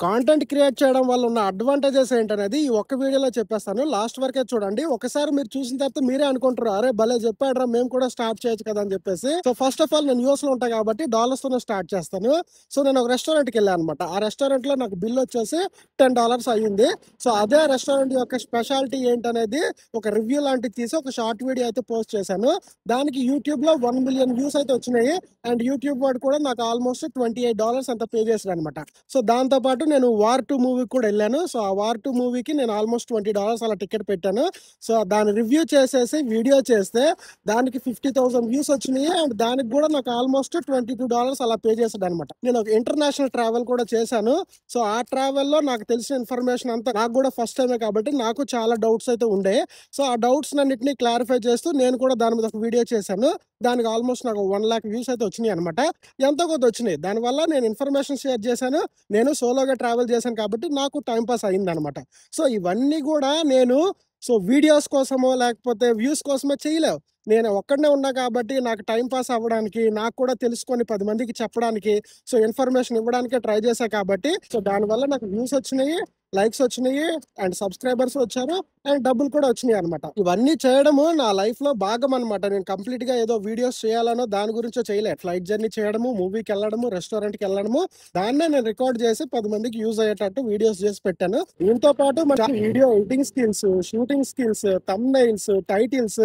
Content create చేయడం వల్ల ఉన్న అడ్వాంటేజెస్ ఏంటనేది ఈ ఒక్క వీడియోలో చెప్పేస్తాను. లాస్ట్ వరకే చూడండి. ఒకసారి మీరు చూసిన తర్వాత మీరే అనుకుంటారు, అరే భలే చెప్పాడురా, మేము కూడా స్టార్ట్ చేయొచ్చు కదా అని చెప్పేసి. సో ఫస్ట్ ఆఫ్ ఆల్ నేను యూఎస్ లో ఉంటా కాబట్టి డాలర్స్ తోనే స్టార్ట్ చేస్తాను. సో నేను ఒక రెస్టారెంట్ కి వెళ్ళాను అనమాట. ఆ రెస్టారెంట్ లో నాకు బిల్ వచ్చేసి $10 అయ్యింది. సో అదే రెస్టారెంట్ యొక్క స్పెషాలిటీ ఏంటనేది ఒక రివ్యూ లాంటిది తీసి ఒక షార్ట్ వీడియో అయితే పోస్ట్ చేశాను. దానికి యూట్యూబ్ లో 1 మిలియన్ వ్యూస్ అయితే వచ్చినాయి. అండ్ యూట్యూబ్ వాడు కూడా నాకు ఆల్మోస్ట్ $28 అంత పే చేశాడు అనమాట. సో దాంతో పాటు నేను వార్ 2 మూవీకి కూడా వెళ్ళాను. సో ఆ వార్ 2 మూవీకి నేను ఆల్మోస్ట్ $20 అలా టికెట్ పెట్టాను. సో దాని రివ్యూ చేసేసి వీడియో చేస్తే దానికి 50,000 వ్యూస్ వచ్చినాయి. అండ్ దానికి కూడా నాకు ఆల్మోస్ట్ $22 అలా పే చేశాడు అనమాట. నేను ఒక ఇంటర్నేషనల్ ట్రావెల్ కూడా చేశాను. సో ఆ ట్రావెల్ లో నాకు తెలిసిన ఇన్ఫర్మేషన్ అంతా నాకు కూడా ఫస్ట్ టైమే కాబట్టి నాకు చాలా డౌట్స్ అయితే ఉండే. సో ఆ డౌట్స్ అన్నిటిని క్లారిఫై చేస్తూ నేను కూడా దాని మీద ఒక వీడియో చేశాను. దానికి ఆల్మోస్ట్ నాకు 1 lakh వ్యూస్ అయితే వచ్చినాయి అనమాట. ఎంతో కొంత వచ్చినాయి. దానివల్ల నేను ఇన్ఫర్మేషన్ షేర్ చేశాను. నేను సోలోగా ట్రావెల్ చేశాను కాబట్టి నాకు టైం పాస్ అయిందనమాట. సో ఇవన్నీ కూడా నేను వీడియోస్ కోసమో లేకపోతే వ్యూస్ కోసమో చేయలేవు. నేను ఒక్కడనే ఉన్నా కాబట్టి నాకు టైం పాస్ అవ్వడానికి, నాకు కూడా తెలుసుకొని 10 మందికి చెప్పడానికి, ఇన్ఫర్మేషన్ ఇవ్వడానికే ట్రై చేశా కాబట్టి దానివల్ల నాకు వ్యూస్ వచ్చినాయి, లైక్స్ వచ్చినాయి, అండ్ సబ్స్క్రైబర్స్ వచ్చారు, అండ్ డబ్బులు కూడా వచ్చినాయి అనమాట. ఇవన్నీ చేయడము నా లైఫ్ లో భాగం అనమాట. నేను కంప్లీట్ గా ఏదో వీడియోస్ చేయాలనో దాని గురించో చేయలేదు. ఫ్లైట్ జర్నీ చేయడము, మూవీకి వెళ్ళడము, రెస్టారెంట్ కి వెళ్ళడము, దాన్నే నేను రికార్డ్ చేసి 10 మందికి యూజ్ అయ్యేటట్టు వీడియోస్ చేసి పెట్టాను. దీంతో పాటు మన video editing skills, shooting skills, thumbnails, titles,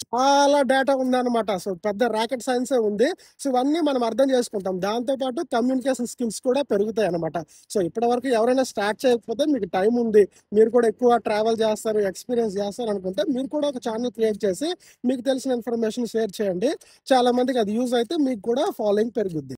చాలా డేటా ఉందన్నమాట. సో పెద్ద రాకెట్ సైన్స్ ఉంది. సో ఇవన్నీ మనం అర్థం చేసుకుంటాం. దాంతో పాటు కమ్యూనికేషన్ స్కిల్స్ కూడా పెరుగుతాయి అనమాట. సో ఇప్పటి వరకు ఎవరైనా స్టార్ట్ చేయకపోతే మీకు టైం ఉంది, మీరు కూడా ఎక్కువ ట్రావెల్ చేస్తారు, ఎక్స్పీరియన్స్ చేస్తారు అనుకుంటే మీరు కూడా ఒక ఛానల్ క్రియేట్ చేసి మీకు తెలిసిన ఇన్ఫర్మేషన్ షేర్ చేయండి. చాలా మందికి అది యూజ్ అయితే మీకు కూడా ఫాలోయింగ్ పెరుగుద్ది.